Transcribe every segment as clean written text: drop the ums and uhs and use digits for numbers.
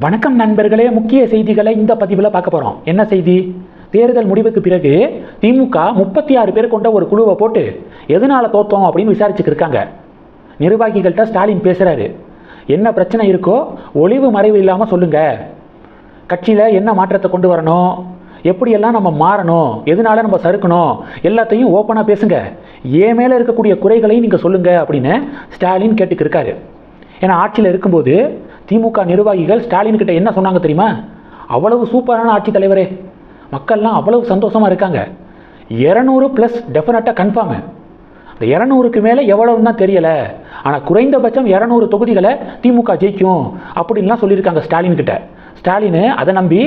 வணக்கம் நண்பர்களே, முக்கிய செய்திகளை இந்த பதிவில் பார்க்க போகிறோம். என்ன செய்தி? தேர்தல் முடிவுக்கு பிறகு திமுக 36 பேர் கொண்ட ஒரு குழுவை போட்டு எதனால தோத்தோம் அப்படின்னு விசாரிச்சுட்டு இருக்காங்க. நிர்வாகிகள்கிட்ட ஸ்டாலின் பேசுகிறாரு. என்ன பிரச்சனை இருக்கோ ஒளிவு மறைவு இல்லாமல் சொல்லுங்க, கட்சியில் என்ன மாற்றத்தை கொண்டு வரணும், எப்படியெல்லாம் நம்ம மாறணும், எதனால நம்ம சறுக்கணும், எல்லாத்தையும் ஓப்பனாக பேசுங்க, ஏன் மேலே இருக்கக்கூடிய குறைகளையும் நீங்கள் சொல்லுங்க அப்படின்னு ஸ்டாலின் கேட்டுக்கிருக்காரு. ஏன்னா ஆட்சியில் இருக்கும்போது திமுக நிர்வாகிகள் ஸ்டாலின் கிட்ட என்ன சொன்னாங்க தெரியுமா? அவ்வளவு சூப்பரான ஆட்சி தலைவரே, மக்கள்லாம் அவ்வளவு சந்தோஷமாக இருக்காங்க, 200+ டெஃபினட்டாக கன்ஃபார்மு, அந்த 200க்கு மேலே எவ்வளவுன்னு தான் தெரியலை, ஆனால் குறைந்தபட்சம் 200 தொகுதிகளை திமுக ஜெயிக்கும் அப்படின்லாம் சொல்லியிருக்காங்க ஸ்டாலின் கிட்ட. ஸ்டாலின் அதை நம்பி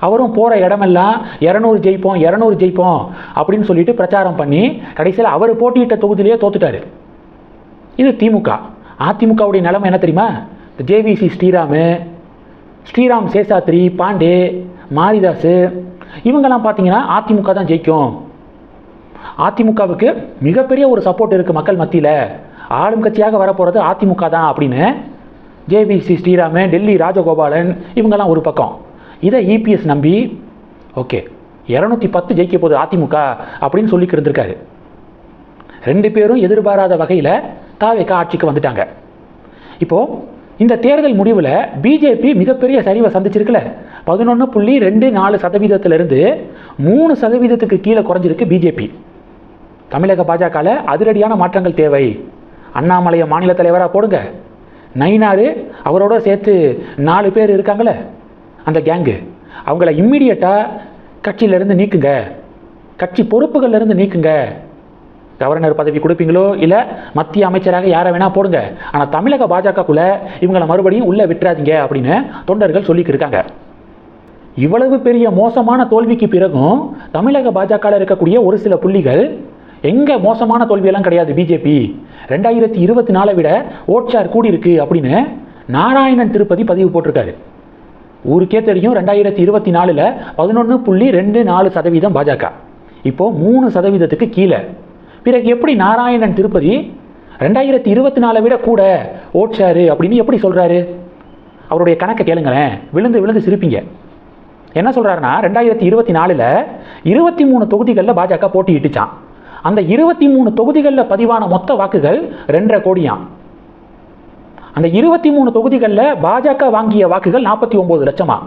அவரும் போகிற இடமெல்லாம் 200 ஜெயிப்போம் 200 ஜெயிப்போம் அப்படின்னு சொல்லிட்டு பிரச்சாரம் பண்ணி கடைசியில் அவர் போட்டியிட்ட தொகுதியிலேயே தோத்துட்டாரு. இது திமுக. அதிமுகவுடைய நிலைமை என்ன தெரியுமா? ஜேவிசி ஸ்ரீராம் சேஷாத்ரி, பாண்டே, மாரிதாஸ், இவங்கெல்லாம் பார்த்தீங்கன்னா அதிமுக தான் ஜெயிக்கும். அதிமுகவுக்கு மிகப்பெரிய ஒரு சப்போர்ட் இருக்குது மக்கள் மத்தியில், ஆளும் கட்சியாக வரப்போகிறது அதிமுக தான் அப்படின்னு ஜேவிசி ஸ்ரீராம், டெல்லி ராஜகோபாலன் இவங்கெல்லாம் ஒரு பக்கம். இதை இபிஎஸ் நம்பி ஓகே 210 ஜெயிக்க போகுது அதிமுக அப்படின்னு சொல்லிக்கிட்டு இருந்திருக்காரு. 2 பேரும் எதிர்பாராத வகையில் தாவேகா ஆட்சிக்கு வந்துட்டாங்க. இப்போது இந்த தேர்தல் முடிவில் பிஜேபி மிகப்பெரிய சரிவை சந்திச்சிருக்குல்ல. 11.24%இருந்து 3% கீழே குறைஞ்சிருக்கு பிஜேபி. தமிழக பாஜகவில் அதிரடியான மாற்றங்கள் தேவை. அண்ணாமலையை மாநில தலைவராக போடுங்க, நயினார் அவரோட சேர்த்து 4 பேர் இருக்காங்களே அந்த கேங்கு, அவங்கள இம்மிடியட்டாக கட்சியிலேருந்து நீக்குங்க, கட்சி பொறுப்புகள்லேருந்து நீக்குங்க. கவர்னர் பதவி கொடுப்பீங்களோ இல்லை மத்திய அமைச்சராக யாரை வேணால் போடுங்க, ஆனால் தமிழக பாஜகக்குள்ளே இவங்களை மறுபடியும் உள்ளே விட்டுறாதீங்க அப்படின்னு தொண்டர்கள் சொல்லிக்கிருக்காங்க. இவ்வளவு பெரிய மோசமான தோல்விக்கு பிறகும் தமிழக பாஜகவில் இருக்கக்கூடிய ஒரு சில புள்ளிகள் எங்கே மோசமான தோல்வியெல்லாம் கிடையாது, பிஜேபி 2024 விட ஓட்ஷார் கூடியிருக்கு அப்படின்னு நாராயணன் திருப்பதி பதிவு போட்டிருக்காரு. ஊருக்கே தெரியும் 2024 11.24% பாஜக, இப்போது 3% கீழே. பிறகு எப்படி நாராயணன் திருப்பதி 2024 விட கூட ஓட்ஷாரு அப்படின்னு எப்படி சொல்கிறாரு? அவருடைய கணக்கை கேளுங்களேன், விழுந்து விழுந்து சிரிப்பீங்க. என்ன சொல்கிறாருன்னா 2024 23 தொகுதிகளில் பாஜக போட்டியிட்டுச்சான். அந்த 23 தொகுதிகளில் பதிவான மொத்த வாக்குகள் 2.5 கோடியாம். அந்த 23 தொகுதிகளில் பாஜக வாங்கிய வாக்குகள் 49 லட்சமா.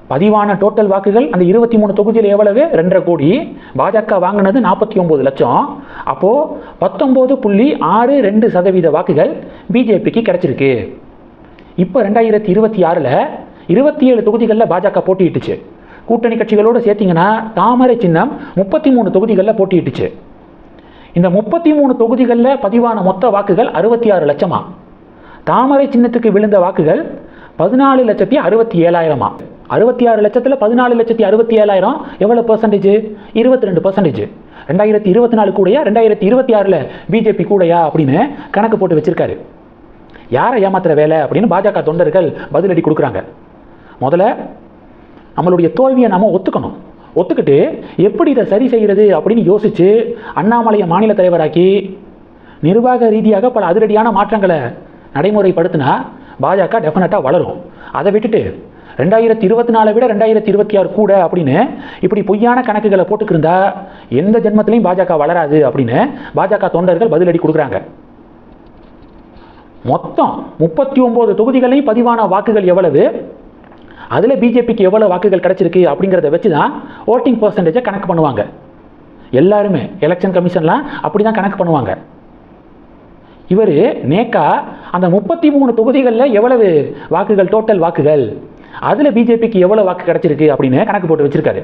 பதிவான டோட்டல் வாக்குகள் அந்த 23 தொகுதியில் எவ்வளவு? 2.5 கோடி. பாஜக வாங்கினது 49 லட்சம். அப்போது 19.62% வாக்குகள் பிஜேபிக்கு கிடைச்சிருக்கு. இப்போ 2026 27 தொகுதிகளில் பாஜக போட்டியிட்டுச்சு. கூட்டணி கட்சிகளோடு சேர்த்திங்கன்னா தாமரை சின்னம் 33 தொகுதிகளில் போட்டியிட்டுச்சு. இந்த 33 தொகுதிகளில் பதிவான மொத்த வாக்குகள் 66 லட்சமா. தாமரை சின்னத்துக்கு விழுந்த வாக்குகள் 14,67,000. 66 லட்சத்தில் 14,67,000 எவ்வளோ பர்சன்டேஜ்? 22%. 2024 கூடயா 2026 பிஜேபி கூடயா அப்படின்னு கணக்கு போட்டு வச்சிருக்காரு. யாரை ஏமாத்துற வேலை அப்படின்னு பாஜக தொண்டர்கள் பதிலடி கொடுக்குறாங்க. முதல்ல நம்மளுடைய தோல்வியை நம்ம ஒத்துக்கணும். ஒத்துக்கிட்டு எப்படி இதை சரி செய்கிறது அப்படின்னு யோசித்து அண்ணாமலையை மாநில தலைவராக்கி நிர்வாக ரீதியாக பல அதிரடியான மாற்றங்களை நடைமுறைப்படுத்தினா பாஜக டெஃபினட்டாக வளரும். அதை விட்டுட்டு 2024 விட 2026 கூட அப்படின்னு இப்படி பொய்யான கணக்குகளை போட்டுக்கிருந்தா எந்த ஜென்மத்திலையும் பாஜக வளராது அப்படின்னு பாஜக தொண்டர்கள் பதிலடி கொடுக்குறாங்க. மொத்தம் 39 தொகுதிகளையும் பதிவான வாக்குகள் எவ்வளவு, அதில் பிஜேபிக்கு எவ்வளோ வாக்குகள் கிடைச்சிருக்கு அப்படிங்கிறத வச்சு தான் ஓட்டிங் பர்சன்டேஜை கணக்கு பண்ணுவாங்க. எல்லாருமே எலெக்ஷன் கமிஷன்லாம் அப்படி தான் கணக்கு பண்ணுவாங்க. இவர் நேக்கா அந்த 33 தொகுதிகளில் எவ்வளவு வாக்குகள், டோட்டல் வாக்குகள், அதில் பிஜேபிக்கு எவ்வளோ வாக்கு கிடைச்சிருக்கு அப்படின்னு கணக்கு போட்டு வச்சிருக்காரு.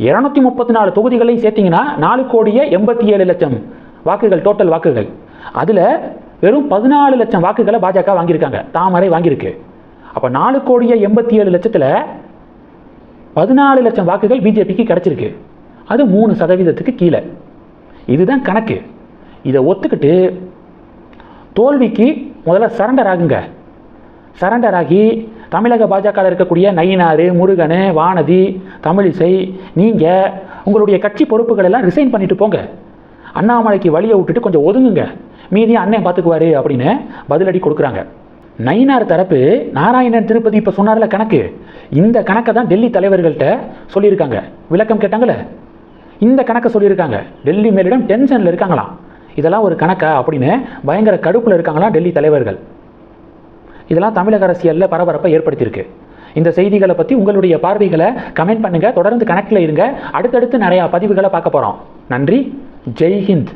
234 தொகுதிகளையும் சேர்த்திங்கன்னா 4,87,00,000 வாக்குகள், டோட்டல் வாக்குகள். அதில் வெறும் 14 லட்சம் வாக்குகளை பாஜக வாங்கியிருக்காங்க, தாமரை வாங்கியிருக்கு. அப்போ 4,87,00,000 14 லட்சம் வாக்குகள் பிஜேபிக்கு கிடைச்சிருக்கு. அது 3% கீழே. இதுதான் கணக்கு. இதை ஒத்துக்கிட்டு தோல்விக்கு முதல்ல சரண்டர் ஆகுங்க. சரண்டர் ஆகி தமிழக பாஜகவில் இருக்கக்கூடிய நயினார், முருகன், வானதி, தமிழிசை, நீங்கள் உங்களுடைய கட்சி பொறுப்புகள் எல்லாம் ரிசைன் பண்ணிட்டு போங்க, அண்ணாமலைக்கு வழியை விட்டுட்டு கொஞ்சம் ஒதுங்குங்க, மீதியை அண்ணன் பார்த்துக்குவாரு அப்படின்னு பதிலடி கொடுக்குறாங்க. நயினார் தரப்பு நாராயணன் திருப்பதி இப்போ சொன்னார்ல கணக்கு, இந்த கணக்கை தான் டெல்லி தலைவர்கள்ட்ட சொல்லியிருக்காங்க. விளக்கம் கேட்டாங்களே, இந்த கணக்கை சொல்லியிருக்காங்க. டெல்லி மேலிடம் டென்ஷனில் இருக்காங்களாம். இதெல்லாம் ஒரு கணக்கா அப்படின்னு பயங்கர கடுப்பில் இருக்காங்களாம் டெல்லி தலைவர்கள். இதெல்லாம் தமிழக அரசியலில் பரபரப்பை ஏற்படுத்தியிருக்கு. இந்த செய்திகளை பற்றி உங்களுடைய பார்வைகளை கமெண்ட் பண்ணுங்கள். தொடர்ந்து கணக்கில் இருங்க. அடுத்தடுத்து நிறையா பதிவுகளை பார்க்க போகிறோம். நன்றி. ஜெய் ஹிந்த்.